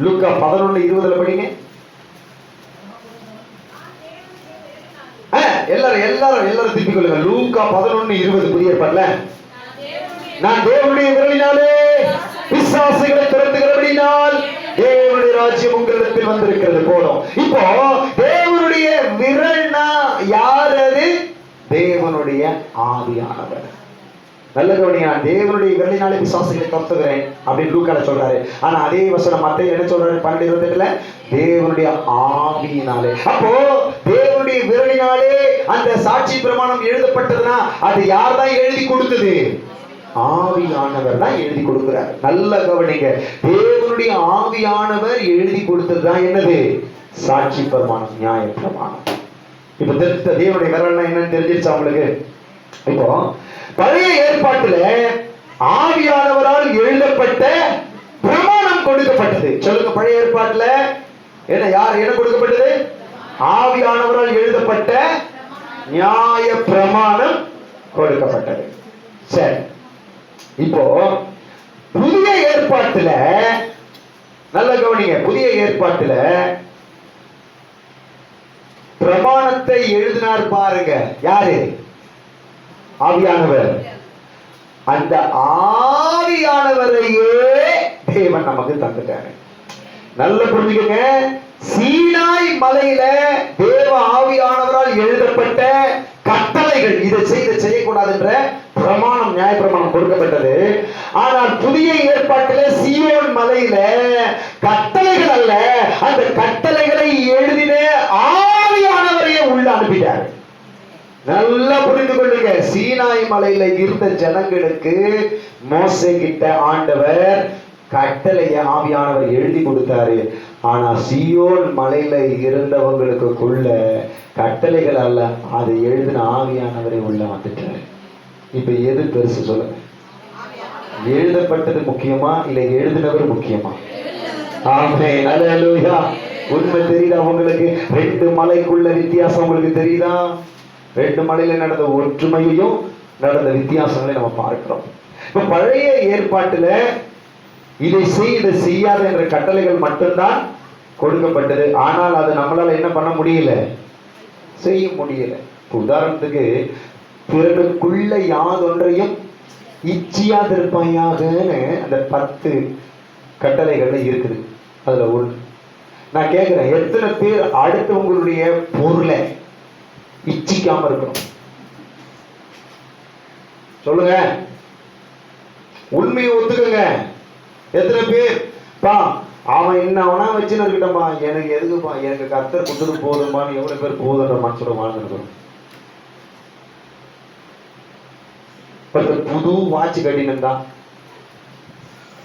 லூக்கா 11:20 படிங்க. எல்லாரும் திருப்பிக் கொள்ளுங்க. லூக்கா 11:20 புதிய ஏற்பாட்டுல நான் தேவனுடைய விரலினாலே பிசாசுகளை துரத்துகிறபடினால் தேவனுடைய ராஜ்யம் உங்களிடத்தில் வந்திருக்கிறது போலும். இப்போ தேவனுடைய விரல்னா யார்? அது தேவனுடைய ஆவியானவர். நல்ல கவனிங்க. நான் தேவனுடைய விரலினாலே பிசாசுகளை துரத்துகிறேன் அப்படின்னு லூக்கால சொல்றாரு. ஆனா அதே வசனம் மத்தேயு என்ன சொல்றாரு? 12:28 தேவனுடைய ஆவியினாலே. அப்போ தேவனுடைய விரலினாலே அந்த சாட்சி பிரமாணம் எழுதப்பட்டதுன்னா அது யார் தான் எழுதி கொடுத்தது? ஆவியானவர் தான் எழுதி கொடுக்கிறார். நல்ல கவனிங்க. தேவனுடைய ஆவியானவர் எழுதி கொடுத்ததுதான் என்னது? சாட்சி பிரமாணம், நியாய பிரமாணம். இப்ப தெரிஞ்ச தேவனுடைய விரல்னா என்னன்னு தெரிஞ்சிருச்சா உங்களுக்கு? இப்போ பழைய ஏற்பாட்டுல ஆவியானவரால் எழுதப்பட்ட பிரமாணம் கொடுக்கப்பட்டது. சொல்லுங்க, பழைய ஏற்பாட்டுல என்ன கொடுக்கப்பட்டது? ஆவியானவரால் எழுதப்பட்ட நியாய பிரமாணம் கொடுக்கப்பட்டது. சரி, இப்போ புதிய ஏற்பாட்டுல நல்ல கவனிங்க. புதிய ஏற்பாட்டுல பிரமாணத்தை எழுதினார் பாருங்க. யாரு? ஆவியானவர். அந்த ஆவியானவரையே தேவன் நமக்கு தந்துட்டாரு. நல்ல புரிஞ்சுக்கங்க. சீனாய் மலையில தேவ ஆவியானவரால் எழுதப்பட்ட கட்டளைகள், இதை செய்யக்கூடாது என்ற பிரமாணம், நியாய பிரமாணம் கொடுக்கப்பட்டது. ஆனால் புதிய ஏற்பாட்டில சீயோன் மலையில கட்டளைகள் அல்ல, அந்த கட்டளைகளை எழுதின ஆவியானவரையே உள்ள அனுப்பிட்டார். நல்லா புரிந்து கொள்ளுங்க. சீனாய் மலையில இருந்த ஜனங்களுக்கு மோசே கிட்ட ஆண்டவர் கட்டளைய ஆவியானவர் எழுதி கொடுத்தாரு. ஆனா சீயோன் மலையில இருந்தவங்களுக்குள்ள கட்டளைகள் அல்ல, அதை எழுதின ஆவியானவரை உள்ள வந்துட்டாரு. இப்ப எது பெருசு சொல்லுங்க? எழுதப்பட்டது முக்கியமா இல்ல எழுதினவர் முக்கியமா? ஆமென், அல்லேலூயா. உண்மை தெரியுதா உங்களுக்கு? 2 மலைக்குள்ள வித்தியாசம் உங்களுக்கு தெரியுதா? 2 மலையில நடந்த ஒற்றுமையையும் நடந்த வித்தியாசங்களை நம்ம பார்க்கிறோம். இப்ப பழைய ஏற்பாட்டுல இதை செய்யாத என்ற கட்டளைகள் மட்டும்தான் கொடுக்கப்பட்டது. ஆனால் அது நம்மளால என்ன பண்ண முடியல? செய்ய முடியல. உதாரணத்துக்கு, பிறனுக்குள்ள யாதொன்றையும் இச்சியாதிருப்பாயாகன்னு அந்த 10 கட்டளைகள்ல இருக்குது. அதுல ஒண்ணு நான் கேட்கிறேன், எத்தனை பேர் அடுத்தவங்களுடைய பொருளை இச்சிக்காம இருக்கணும்? சொல்லுங்க, உண்மையை ஒத்துக்குங்க. எத்தனை பேர் அவன் என்ன அவனா வச்சுன்னு இருக்கட்டமா, எனக்கு எதுக்குப்பா, எனக்கு கர்த்தர் கொடுத்தது போதுமான்னு எவ்வளவு பேர் போதுன்ற மனசோட வாழ்ந்துருக்கணும். புது வாட்ச் கட்டினா,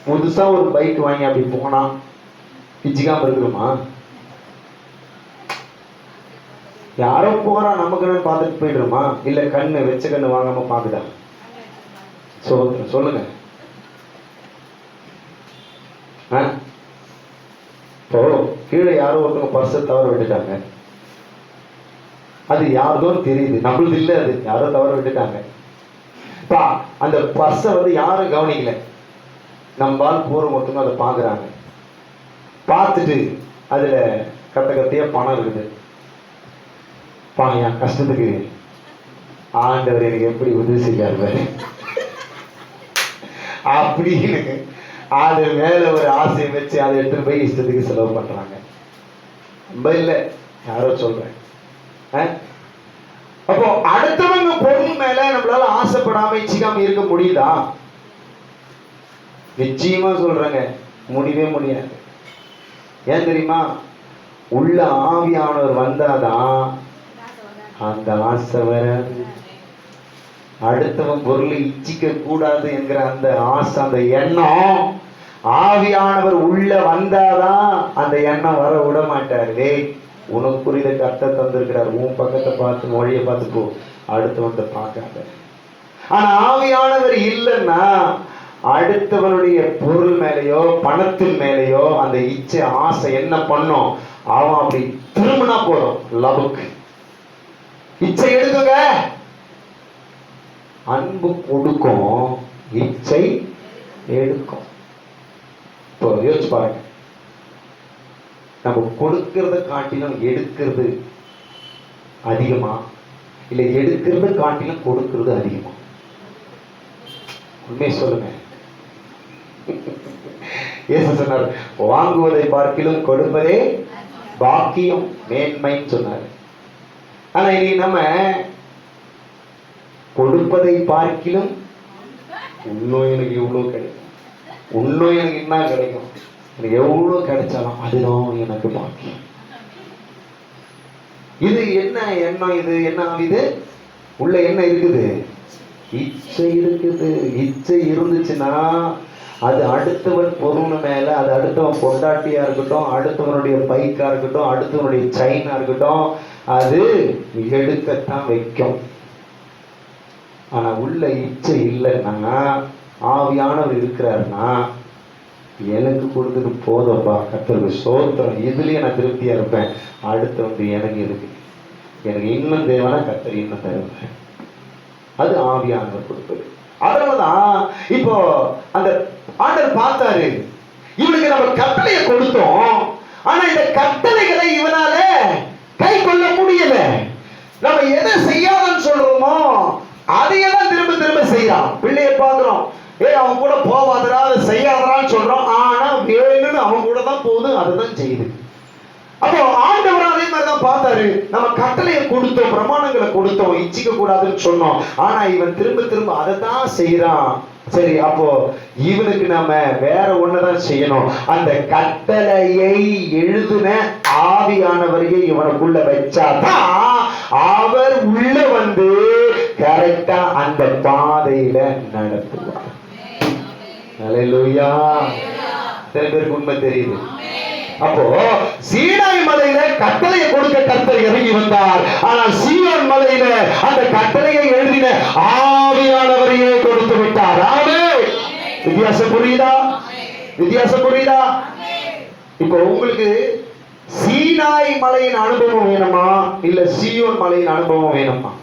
புதுசா ஒரு பைக் வாங்கி அப்படி போனா பிச்சுக்காம இருக்குமா? யாரோ போறா நமக்கு பார்த்துட்டு போயிடுமா? இல்ல கண்ணு வச்ச கண்ணு வாங்காம பாக்குதா? சொல்லுங்க. இப்போ கீழே யாரோ ஒருத்தவங்க பர்ஸை தவற விட்டுட்டாங்க. அது யாருதோன்னு தெரியுது, நம்மளது இல்லை, அது யாரோ தவற விட்டுட்டாங்க. அந்த பர்ஸை யாரும் கவனிக்கல, நம்மால் போற ஒருத்தவங்க அதை பாக்குறாங்க. பார்த்துட்டு அதுல கத்தையா பணம் இருக்குது. என் கஷ்டத்துக்கு ஆண்டவர் எனக்கு எப்படி உதவி செய்யாரு அப்படின்னு அது மேல ஒரு ஆசையை வச்சு அதை எடுத்துட்டு போய் இஷ்டத்துக்கு செலவு பண்றாங்க. ரொம்ப இல்லை, யாரோ சொல்றேன். அப்போ அடுத்தவங்க பொருள் மேல நம்மளால ஆசைப்படாம இச்சிக்காம இருக்க முடியுதா? நிச்சயமா சொல்றேங்க, முடியவே முடியாது. ஏன் தெரியுமா? உள்ள ஆவியானவர் வந்தாதான் அந்த ஆசை வராது. அடுத்தவன் பொருளை இச்சிக்க கூடாது என்கிற அந்த ஆசை, அந்த எண்ணம், ஆவியானவர் உள்ள வந்தாதான் அந்த எண்ணம் வர விட மாட்டாரு. உனக்கு புரித கர்த்தர் தந்திருக்கிறார், உன் பக்கத்தை பார்த்து மொழியை பார்த்து போ, அடுத்தவன்கிட்ட பார்க்காத. ஆனா ஆவியானவர் இல்லைன்னா அடுத்தவனுடைய பொருள் மேலேயோ பணத்தின் மேலேயோ அந்த இச்சை ஆசை என்ன பண்ணும்? அவன் அப்படி திரும்பினா போறோம், லபுக்கு இச்சை எடுக்குங்க. அன்பு கொடுக்கும், இச்சை எடுக்கும். இப்போ யோசிச்சு பாருங்க, நம்ம கொடுக்கறத காட்டிலும் எடுக்கிறது அதிகமா, இல்ல எடுக்கிறது காட்டிலும் கொடுக்கிறது அதிகமா? உண்மையை சொல்லுங்க. இயேசு சொன்னார், வாங்குவதை பார்க்கிலும் கொடுப்பதே பாக்கியம் மேன்மைன்னு சொன்னார். ஆனா இனி நம்ம கொடுப்பதை பார்க்கிலும் இன்னும் எனக்கு இவ்வளவு கிடைக்கும், இன்னும் எனக்கு என்ன கிடைக்கும், எனக்கு எவ்வளவு கிடைச்சாலும் அதுதான் எனக்கு பாக்கியம். இது என்ன எண்ணம்? இது என்ன ஆகுது? உள்ள என்ன இருக்குது? இச்சை இருக்குது. இச்சை இருந்துச்சுன்னா அது அடுத்தவன் பொருள் மேல, அது அடுத்தவன் பொண்டாட்டியா இருக்கட்டும், அடுத்தவனுடைய பைக்கா இருக்கட்டும், அடுத்தவனுடைய செயினா இருக்கட்டும், அது எடுக்கத்தான் வைக்கும். ஆனா உள்ள இச்சை இல்லைன்னா, ஆவியானவர் இருக்கிறாருன்னா, எனக்கு கொடுத்தது போதப்பா, கர்த்தருக்கு ஸ்தோத்திரம், இதுலயே நான் திருப்தியா இருப்பேன், அடுத்து எனக்கு இருக்கு, எனக்கு இன்னும் தேவைன்னா கர்த்தர் இன்னும் தருவேன். அது ஆவியானவர் கொடுப்பது. அதனாலதான் இப்போ அந்த ஆண்டவர் பார்த்தாரு, இவனுக்கு நம்ம கட்டளையை கொடுத்தோம், ஆனா இந்த கட்டளைகளை இவனால கை கொள்ள முடியல. நம்ம எதை செய்யாதன்னு சொல்றோமோ அதையெல்லாம் திரும்ப திரும்ப செய்யறான். பிள்ளைய பாக்குறோம், அவன் கூட போவாதரா, அதை செய்யாதரான்னு சொல்றோம், ஆனா வேணும்னு அவன் கூட தான் போகுது, அதுதான் செய்யுது. அப்போ ஆண்டவர் அதே மாதிரிதான் பார்த்தாரு. நம்ம கட்டளையை கொடுத்தோம், பிரமாணங்களை கொடுத்தோம், இச்சிக்க கூடாதுன்னு சொன்னோம், ஆனா இவன் திரும்ப திரும்ப அதை தான் செய்யறான். சரி, அப்போ இவனுக்கு நாம வேற ஒண்ணுதான் செய்யணும். அந்த கட்டளையை எழுதின ஆவியானவரையே இவனுக்குள்ள வச்சாதான் அவர் உள்ள வந்து கரெக்டா அந்த பாதையில நடத்துவார். அல்லேலூயா. சில பேருக்கு உண்மை தெரியுது. அப்போ சீனாய் மலையில கட்டளையை கொடுக்க கர்த்தர் இறங்கி வந்தார், ஆனால் சீயோன் மலையில அந்த கட்டளையை எழுதின ஆவியானவரையே கொடுத்து விட்டார். ஆமென். வித்தியாசம் புரியுதா? வித்தியாசம் புரியுதா? இப்போ உங்களுக்கு சீனாய் மலையின் அனுபவம் வேணுமா, இல்ல சீயோன் மலையின் அனுபவம் வேணுமா?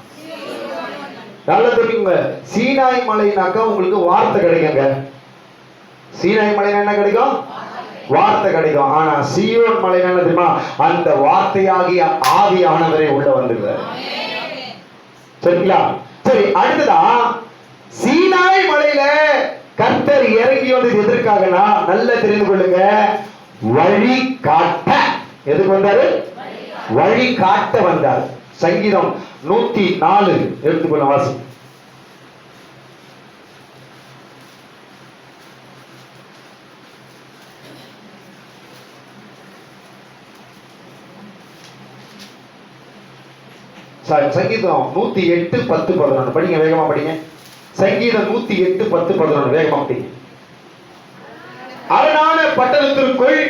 நல்லா தெரியுங்க. சீனாய் மலைனாக்கா உங்களுக்கு வார்த்தை கிடைக்குங்க. சீனாய் மலைனா என்ன கிடைக்கும்? வார்த்தை கிடைக்கும். ஆனா சீயோன் மலை என்ன தெரியுமா? அந்த வார்த்தையாகிய ஆவியானவரே உள்ள வந்துருவார். சரிங்களா? சரி, அடுத்ததா சீனாய் மலையில கர்த்தர் இறங்கி வந்தது எதற்காகனா, நல்லா தெரிந்து கொள்ளுங்க, வழி காட்ட. எதுக்கு வந்தாரு? வழி காட்ட வந்தார். சங்கீதம் 104 எடுத்துக்கொள்ள வாசி. சங்கீதம் 108 10 11 படிங்க, வேகமா படிங்க. சங்கீதம் 108 10 11 வேகமா படிங்க. அரணான பட்டணத்திற்குள்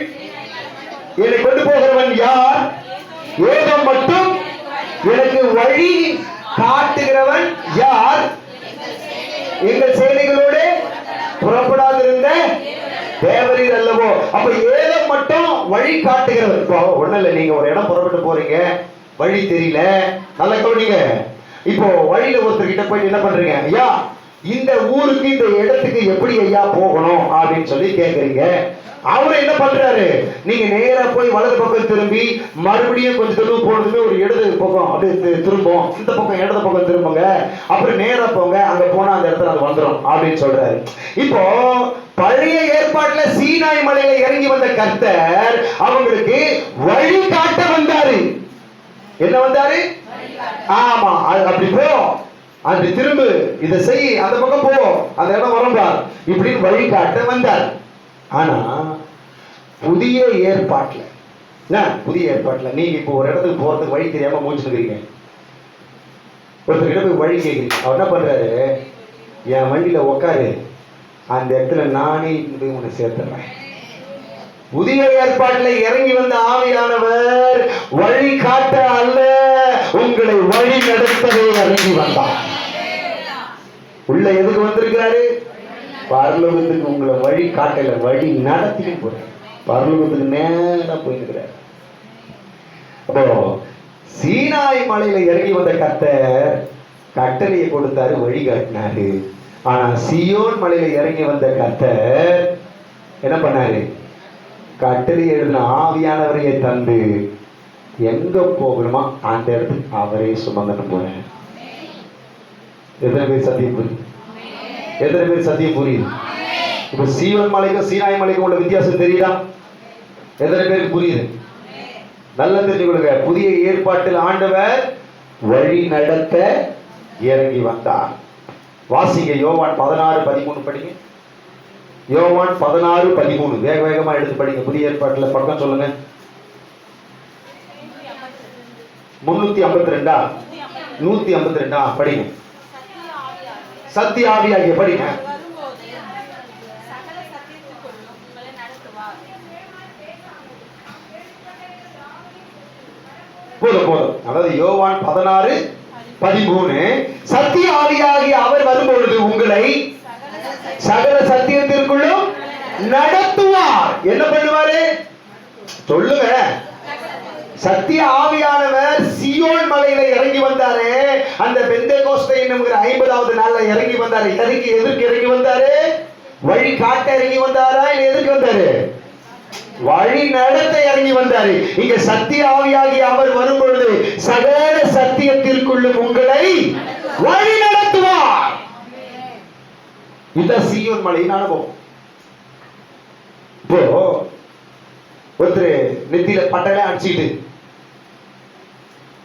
என்னை கொண்டு போகிறவன் யார்? ஏதோ மட்டும் எனக்கு வழி காட்டுகிறவன் யார்? எங்கள் சேனைகளோடு புறப்படாதிருந்த தேவரீர் அல்லவோ. அப்ப ஏதோ மட்டும் வழி காட்டுகிறவன். இப்போ ஒண்ணு இல்ல, நீங்க ஒரு இடம் புறப்பட்டு போறீங்க, வழி தெரியல, நல்லா கவனிங்க. இப்போ வழியில ஒருத்தர் கிட்ட போயிட்டு என்ன பண்றீங்க? ஐயா, இந்த ஊருக்கு இந்த இடத்துக்கு எப்படி ஐயா போகணும் அப்படின்னு சொல்லி கேக்குறீங்க. அவரு என்ன பண்றாரு? நீங்க நேரா போய் வலது பக்கம் திரும்பி மறுபடியும் கொஞ்சம் தொலைவு போனதுமே ஒரு இடது பக்கம் அப்படியே திரும்பும், இந்த பக்கம் இடது பக்கம் திரும்புங்க, அப்புறம் நேரா போங்க, அங்க போனா அந்த இடத்துல அது வந்துடும் அப்படின்னு சொல்றாரு. இப்போ பழைய ஏற்பாட்டுல சீனாய் மலையில இறங்கி வந்த கர்த்தர் அவங்களுக்கு வழி காட்ட வந்தாரு. என்ன வந்தாரு? ஆமா, அப்படி போ, அப்படி திரும்பு, இதை செய், அந்த பக்கம் போ, அந்த இடம் வரம்பார், இப்படின்னு வழி காட்ட வந்தார். ஆனா புதிய ஏற்பாட்டுல நீங்க இப்போ ஒரு இடத்துக்கு போறதுக்கு வழி தெரியாம மூச்சுக்கிறீங்க. ஒருத்தர் போய் வழி கேட்குறீங்க. அவர் என்ன பண்றாரு? என் வண்டியில உக்காரு, அந்த இடத்துல நானே போய் உன்னை சேர்த்துறேன். புதிய ஏற்பாட்டில் இறங்கி வந்த ஆவியானவர் வழி காட்ட அல்ல, உங்களை வழி நடத்தவே இறங்கி வந்தார். உள்ள எதுக்கு வந்திருக்கிறாரு? பரலோகத்துக்கு. உங்களை வழி காட்டல, வழி நடத்தி போற. பரலோகத்துக்கு நேரா போயிருக்கிறார். அப்போ சீனாய் மலையில இறங்கி வந்த கர்த்தர் கட்டளையை கொடுத்தாரு, வழி காட்டினாரு. ஆனா சீயோன் மலையில இறங்கி வந்த கர்த்தர் என்ன பண்ணாரு? கட்டளை எழுதின ஆவியானவரையே தந்து எங்க போகணுமா அந்த இடத்துக்கு அவரே சுமந்துட்டு போறேன். எத்தனை பேர் சத்தியம் புரியுது? எத்தனை பேர் சத்தியம் புரியுது? இப்ப சீயோன் மலைக்கும் சீனாய் மலைக்கும் உள்ள வித்தியாசம் தெரியுதா? எத்தனை பேருக்கு புரியுது? நல்லா தெரிஞ்சு கொடுங்க. புதிய ஏற்பாட்டில் ஆண்டவர் வழி நடத்த இறங்கி வந்தார். வாசிங்க, யோவான் 16:13 படிங்க. யோவான் 16:13 வேக வேகமா எடுத்து படிங்க. புதிய ஏற்பாட்டில் பக்கம் சொல்லுங்க. 352 152 படிங்க. சத்திய ஆவியாகிய படிங்க. போதும். அதாவது யோவான் 16:13 சத்திய ஆவியாகிய அவர் வரும்பொழுது உங்களை சகல சத்தியத்திற்குள்ளும் நடத்துவார். என்ன பண்ணுவாரு? சொல்லுங்க. சத்திய ஆவியானவர் சீயோன் மலையில இறங்கி வந்தாரு. அந்த பெந்தேகோஸ்தே என்கிற 50வது நாள்ல இறங்கி வந்தாரு. எதற்கு இறங்கி வந்தாரு? வழி காட்ட இறங்கி வந்தாரா, இல்ல எதற்கு வந்தாரு? வழி நடத்த இறங்கி வந்தாரு. இங்க சத்திய ஆவியாகி அவர் வரும் பொழுது சகல சத்தியத்திற்குள்ளும் உங்களை வழி நடத்துவார். இதுதான் சீயோன் மலையின் அனுபவம். இப்போ ஒருத்தர் நெத்தியில பட்டலை அடிச்சுட்டு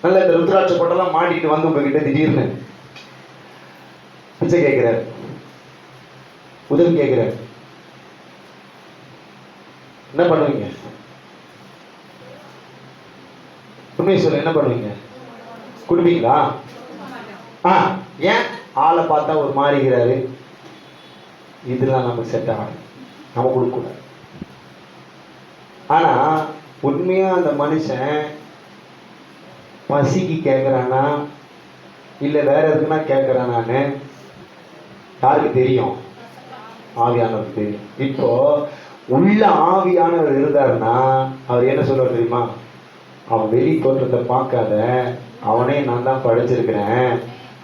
நல்ல இந்த ருத்ராட்ச பட்டெல்லாம் மாட்டிட்டு வந்து உங்ககிட்ட திடீர்னு பிச்சை கேட்கிறார், உதவி கேட்கிறார். என்ன பண்ணுவீங்க? உண்மையை சொல்ல, என்ன பண்ணுவீங்க? கொடுப்பீங்களா? ஏன்? ஆளை பார்த்தா ஒரு மாறிக்கிறாரு, இதெல்லாம் நமக்கு செட் ஆகும், நம்ம கொடுக்கக்கூடாது. ஆனா உண்மையா அந்த மனுஷன் பசிக்கு கேட்கிறானா இல்ல வேற எதுக்குன்னா கேட்கிறானான்னு யாருக்கு தெரியும்? ஆவியானவருக்கு தெரியும். இப்போ உள்ள ஆவியானவர் இருந்தாருன்னா அவர் என்ன சொல்லுவார் தெரியுமா? அவன் வெளி தோற்றத்தை பார்க்காத, அவனே நான் தான் படைச்சிருக்கிறேன்,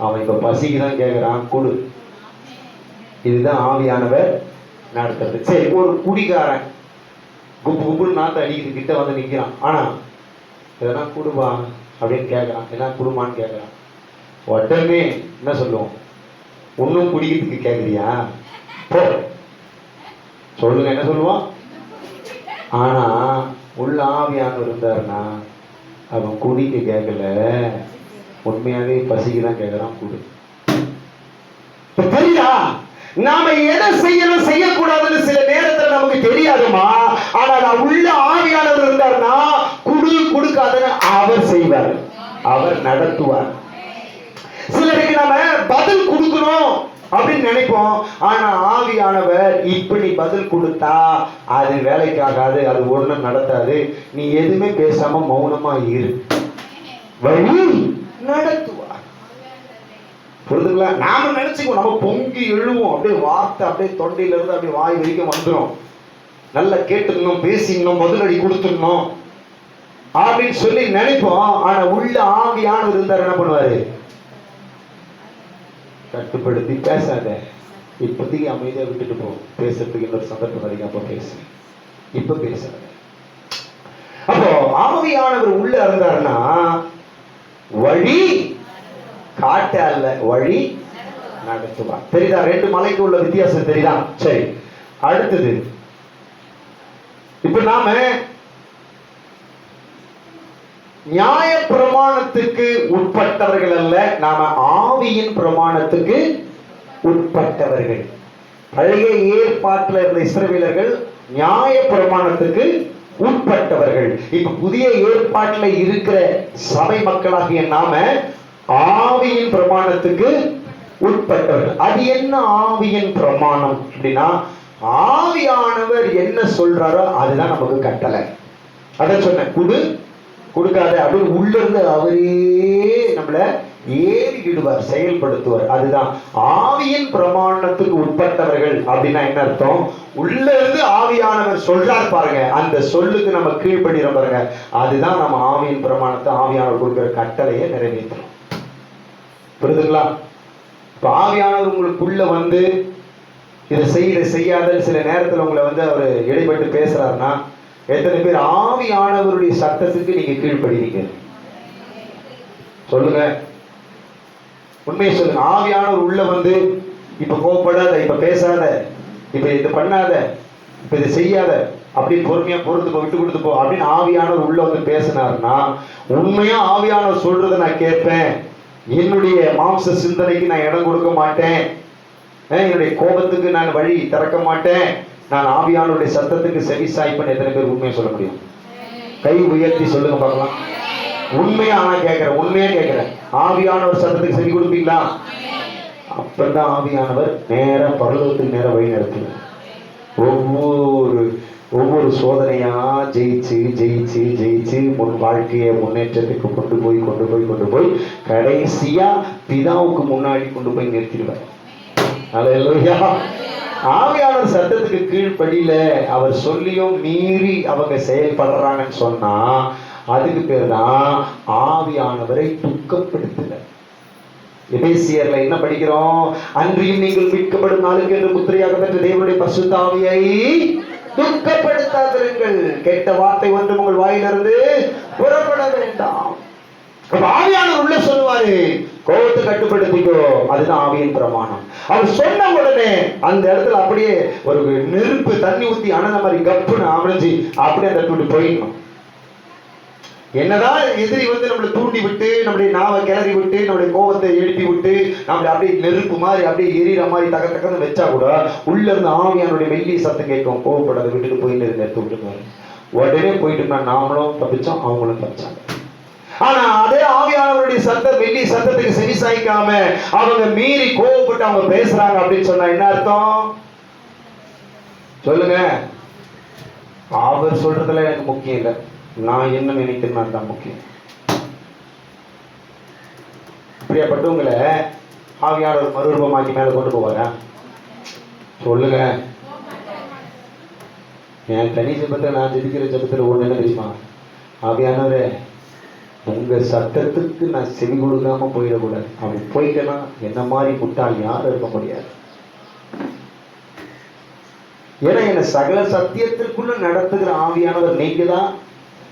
அவன் இப்ப பசிக்கு தான் கேட்கிறான், கொடு. இதுதான் ஆவியானவர் நடத்துறது. சரி, ஒரு குடிகாரன் குப்பு குப்புன்னு நாற்று அடிக்குது, கிட்ட வந்து நிற்கிறான். ஆனால் எதனா கொடுப்பா அப்படின்னு கேட்குறான். என்ன குடுமான்னு கேட்குறான். உடனே என்ன சொல்லுவோம்? ஒன்றும் குடிக்கிறதுக்கு கேட்குறியா போ சொல்லுங்க, என்ன சொல்லுவான்? ஆனா உள்ள ஆவியானவர் இருந்தாருன்னா அவன் குடிக்க கேட்கல, உண்மையாவே பசிக்கு தான் கேட்கறான். குடு. தெரியுதா? நாம எதை செய்யணும் செய்யக்கூடாதுன்னு சில நேரத்தில் நமக்கு தெரியாதுமா. ஆனால் உள்ள ஆவியானவர் இருந்தாருன்னா குடு கொடுக்காதுன்னு அவர் செய்வார், அவர் நடத்துவார். சிலருக்கு நம்ம பதில் கொடுக்கணும் அப்படின்னு நினைப்போம். ஆனா ஆவியானவர் இப்படி பதில் கொடுத்தா அது வேலைக்காகாது, அது ஒண்ணும் நடத்தாது. நீ எதுவுமே பேசாம மௌனமா இரு, வழி நடத்துவார். புரிதுங்களா? நாம நினைச்சுக்கோ நம்ம பொங்கி எழுவோம், அப்படியே வார்த்தை அப்படியே தொண்டையில இருந்து அப்படியே வாய் வரைக்கும் வந்துடும். நல்லா கேட்டுக்கணும், பேசிடணும், பதிலடி கொடுத்துடணும் அப்படின்னு சொல்லி நினைப்போம். ஆனா உள்ள ஆவியானவர் இருந்தார் என்ன பண்ணுவாரு? கட்டுப்படுத்தி பேசாத, இப்போதைக்கு அமைதியா விட்டுட்டு போ, பேசுறதுக்கு இன்னொரு சந்தர்ப்பம் வரைக்கும் அப்ப பேசு, இப்ப பேசாத. அப்போ ஆவியானவர் உள்ள இருந்தாருன்னா வழி காட்ட அல்ல, வழி நடத்துவார். தெரியுதா? ரெண்டு மலைக்கு உள்ள வித்தியாசம் தெரியுதா? சரி, அடுத்தது இப்ப நாம நியாய பிரமாணத்துக்கு உட்பட்டவர்கள் அல்ல, நாம ஆவியின் பிரமாணத்துக்கு உட்பட்டவர்கள். பழைய ஏற்பாட்டில் இருந்த இஸ்ரவேலர்கள் நியாய பிரமாணத்துக்கு உட்பட்டவர்கள். இப்ப புதிய ஏற்பாட்டில் இருக்கிற சபை மக்களாகிய நாம ஆவியின் பிரமாணத்துக்கு உட்பட்டவர்கள். அது என்ன ஆவியின் பிரமாணம் அப்படின்னா, ஆவியானவர் என்ன சொல்றாரோ அதுதான் நமக்கு கட்டளை. அதான் சொன்னேன், குடு கொடுக்காத அப்படின்னு உள்ள இருந்து அவரே நம்மள ஏறி விடுவார், செயல்படுத்துவார். அதுதான் ஆவியின் பிரமாணத்துக்கு உட்பட்டவர்கள். அப்படின்னா என்ன அர்த்தம்? உள்ள இருந்து ஆவியானவர் சொல்றார் பாருங்க, அந்த சொல்லுக்கு நம்ம கீழ்படுகிறோம் பாருங்க, அதுதான் நம்ம ஆவியின் பிரமாணத்தை, ஆவியானவர் கொடுக்கிற கட்டளையை நிறைவேற்றுறோம். புரியுதுங்களா? இப்ப ஆவியானவர் உங்களுக்குள்ள வந்து இதை செய்யாத சில நேரத்தில் உங்களை வந்து அவர் இடைப்பட்டு பேசுறாருன்னா, எத்தனை பேர் ஆவியானவருடைய சத்தத்துக்கு நீங்க கீழ்ப்படுவீங்க? சொல்லுங்க, உண்மையை சொல்லுங்க. ஆவியானவர் உள்ள வந்து இப்ப கோவப்படாத, இப்ப பேசாத, இப்ப இது பண்ணாத, இப்ப இது செய்யாத, அப்படி பொறுமையா பொறுத்து போ, விட்டு கொடுத்து போ அப்படின்னு ஆவியானவர் உள்ள வந்து பேசினார்னா, உண்மையா ஆவியானவர் சொல்றதை நான் கேட்பேன், என்னுடைய மாம்ச சிந்தனைக்கு நான் இடம் கொடுக்க மாட்டேன், என்னுடைய கோபத்துக்கு நான் வழி திறக்க மாட்டேன், நான் ஆவியானவருடைய சத்தத்துக்கு செவி சாய்ப்பேன். எத்தனை பேர் உண்மையை சொல்ல முடியும்? கை உயர்த்தி சொல்லுங்க பார்க்கலாம். உண்மையா நான் கேட்கிறேன், உண்மையா கேட்கிறேன், ஆவியானவர் சத்தத்துக்கு செவி கொடுப்பீங்களா? அப்பதான் ஆவியானவர் நேர பரலோகத்துக்கு நேர வழி நடத்துவார். ஒவ்வொரு சோதனையா ஜெயிச்சு ஜெயிச்சு ஜெயிச்சு முன் வாழ்க்கையை முன்னேற்றத்துக்கு கொண்டு போய் கடைசியா பிதாவுக்கு முன்னாடி கொண்டு போய் நிறுத்திடுவார். அல்லேலூயா. ஆவியானவர் சட்டத்துக்கு கீழ்ப்படியில அவர் சொல்லியும் மீறி அவங்க செயல்படுறாங்கன்னு சொன்னா அதுக்கு பேர் தான் ஆவியானவரை துக்கப்படுத்தல. எபேசியர்ல என்ன படிக்கிறோம்? அன்றியும் நீங்கள் மீட்கப்படும் நாளுக்கு என்று முத்திரையாக பெற்ற தேவனுடைய பரிசுத்த ஆவியை துக்கப்படுத்தாதிருங்கள், கெட்ட வார்த்தை ஒன்று உங்கள் வாயிலிருந்து புறப்பட வேண்டாம். ஆவியானவர் உள்ள சொல்லுவாரு, கோபத்தை கட்டுப்படுத்திக்கோ, அதுதான் ஆவியின் பிரமாணம். அவர் சொன்ன உடனே அந்த இடத்துல அப்படியே ஒரு நெருப்பு தண்ணி ஊத்தி அனந்த மாதிரி கப்புன்னு அமைஞ்சு அப்படியே அந்த விட்டு போயிடணும். என்னதான் எதிரி வந்து நம்மளை தூண்டி விட்டு, நம்மளுடைய நாவை கிளறி விட்டு, நம்மளுடைய கோபத்தை எழுப்பி விட்டு, நம்மளை அப்படியே நெருப்பு மாதிரி அப்படியே எரியிற மாதிரி தக்கன்னு வச்சா கூட உள்ள இருந்து ஆவியானுடைய மெல்லிய சத்தம் கேட்கும், கோபப்படாத, விட்டுட்டு போயிட்டு எடுத்து விட்டுருவாரு. உடனே போயிட்டு நாமளும் தப்பிச்சோம், அவங்களும் தப்பிச்சாங்க. ஆனா அதே ஆவியானவருடைய சத்தம் மெல்லிய சத்தத்துக்கு செவி சாய்க்காம அவங்க மீறி கோபப்பட்டு அவங்க பேசுறாங்க அப்படின்னு சொன்னா என்ன அர்த்தம்? சொல்லுங்க. அவர் சொல்றதுல எனக்கு முக்கியம் இல்லை, நான் என்ன நினைக்கிறேன் தான் முக்கியம். அப்படியாப்பட்டவங்களை ஆவியானவர் மறுரூபமாக்கி மேல கொண்டு போவாரா? சொல்லுங்க. என் தனி ஜபத்தை நான் ஜெபிக்கிற ஜபத்துல ஒண்ணு என்ன தெரியுமா? ஆவியானவரே, உங்க சத்தத்துக்கு நான் செவி கொடுக்காம போயிடக்கூடாது. அப்படி போயிட்டேன்னா என்ன மாதிரி முட்டாள் யாரும் இருக்க முடியாது. ஏன்னா என்ன சகல சத்தியத்திற்குள்ள நடத்துகிற ஆவியானவர் நீங்க தான்.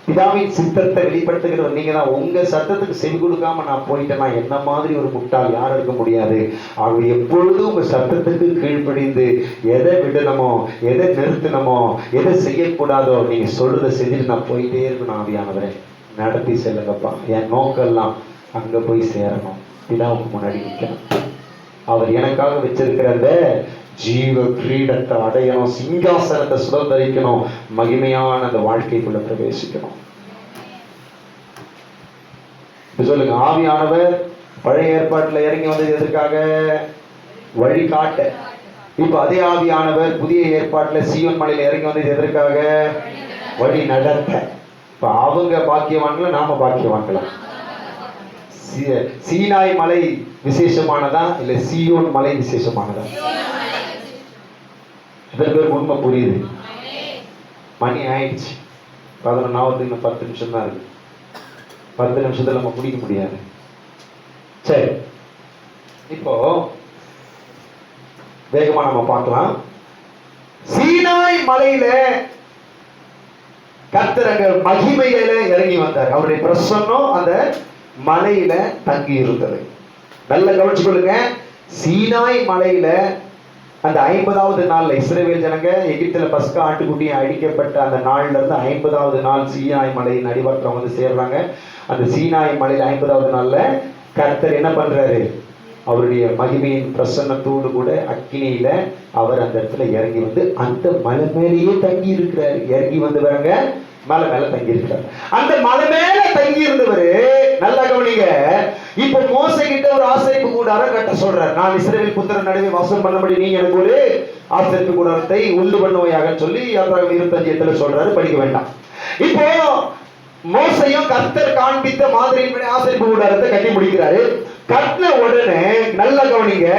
பிதாவின் சித்தத்தை வெளிப்படுத்துகிறவர் நீங்க தான். உங்க சத்தத்துக்கு செவி கொடுக்காம நான் போயிட்டேன்னா என்ன மாதிரி ஒரு முட்டாள் யாரும் இருக்க முடியாது. ஆக எப்பொழுதும் உங்க சத்தத்துக்கு கீழ்ப்படிந்து எதை விடணுமோ, எதை நிறுத்தணுமோ, எதை செய்யக்கூடாதோ நீங்க சொல்றதை செஞ்சுட்டு நான் போயிட்டே இருக்கணும். ஆவியானவரை நடத்தி செல்லுங்கப்பா. என் நோக்கெல்லாம் அங்க போய் சேரணும், பிதாவுக்கு முன்னாடி நிற்கணும். அவர் எனக்காக வச்சிருக்கிறத ஜீவ கிரீடத்தை அடையணும், சிங்காசனத்தை சுதந்திரிக்கணும், மகிமையான அந்த வாழ்க்கைக்குள்ள பிரவேசிக்கணும். சொல்லுங்க, ஆவியானவர் பழைய ஏற்பாட்டுல இறங்கி வந்தது எதற்காக? வழி காட்ட. இப்ப அதே ஆவியானவர் புதிய ஏற்பாட்டுல சீயோன் மலையில இறங்கி வந்தது எதற்காக? வழி நடத்த. இப்ப அவங்க பாக்கியவான்களா, நாம பாக்கியவான்களா? சீனாய் மலை விசேஷமானதா இல்ல சீயோன் மலை விசேஷமானதா? பேர் உண்மை புரியுது. மணி ஆயிடுச்சு 11, இன்னும் 10 நிமிஷம் தான் இருக்கு. 10 நிமிஷத்துல நம்ம முடிக்க முடியாது. சரி, இப்போ வேகமா நம்ம பார்க்கலாம். சீனாய் மலையில கர்த்தர் மகிமையில இறங்கி வந்தார். அவருடைய பிரசன்னம் அந்த மலையில தங்கி இருந்தது. நல்ல கவனிச்சு கொள்ளுங்க. சீனாய் மலையில அந்த 50வது நாள்ல இஸ்ரவேல் ஜனங்க எகிப்துல பஸ்கா ஆட்டுக்குட்டியை அடிக்கப்பட்ட அந்த நாள்ல இருந்து 50வது நாள் சீனாய் மலையின் அடிவாரத்துல வந்து சேர்றாங்க. அந்த சீனாய் மலையில 50வது நாள்ல கர்த்தர் என்ன பண்றாரு? அவருடைய மகிமையின் பிரசன்னத்தோடு கூட அக்கினியில அவர் அந்த இடத்துல இறங்கி வந்து அந்த மலை மேலேயே தங்கி இருக்கிறாரு. இறங்கி வந்து வரங்க மலை மேல தங்கி இருக்கிறார். அந்த மலை மேல தங்கி இருந்தவரு, நல்லா கவனிங்க, இப்ப மோசே கிட்ட ஒரு ஆசரிப்பு கூடாரம் கட்ட சொல்றார். நான் இஸ்ரவேல் புத்திரன் நடுவே வாசம் பண்ணபடி நீ எனக்கு ஒரு ஆசரிப்பு கூடாரத்தை உண்டு பண்ணுவையாக சொல்லி 25 சொல்றாரு. படிக்க வேண்டாம். இப்போ மோசையும் கர்த்தர் காண்பித்த மாதிரியின்படி ஆசரிப்பு கூடாரத்தை கட்டி முடிக்கிறாரு. கட்டின உடனே நல்ல கவனிங்க,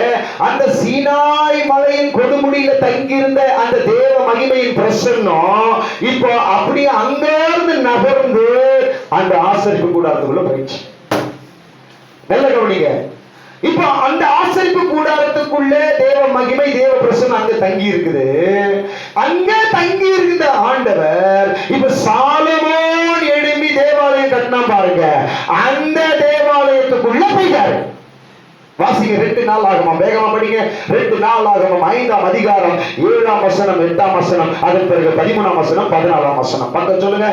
அந்த சீனாய் மலையின் கொடுமுடியில தங்கியிருந்த அந்த தேவ மகிமையின் பிரசன்னம் இப்போ அப்படியே அங்கிருந்து நகர்ந்து அந்த ஆசரிப்பு கூடாரத்துக்குள்ள போயிடுச்சு. நல்ல கவனிங்க, இப்ப அந்த ஆசரிப்பு கூடாரத்துக்குள்ள தேவ மகிமை தேவ பிரசன்னம் அங்க தங்கி இருக்குது. அங்க தங்கி இருந்த ஆண்டவர் இப்ப சாலமோன் எழுப்பி தேவாலயம் கட்டினா பாருங்க, அந்த தேவாலயத்துக்குள்ள போயிட்டாரு. வாசிங்க 2 நாளாகமம், வேகமா படிங்க. 2 நாளாகமம் 5ஆம் அதிகாரம் 7ஆம் வசனம் 8ஆம் வசனம், அதன் பிறகு 13ஆம் வசனம் 14ஆம் வசனம். பக்கம் சொல்லுங்க.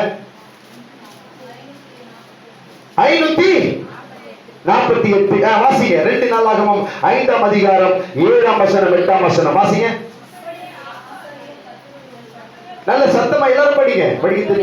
548. வாசிங்க. 2 நாளாகமம் 5ஆம் அதிகாரம் 7ஆம் வசனம் 8ஆம் வசனம். வாசிங்க. நல்ல சத்தமா எல்லாரும் படிங்க. படிக்க தெரியும்.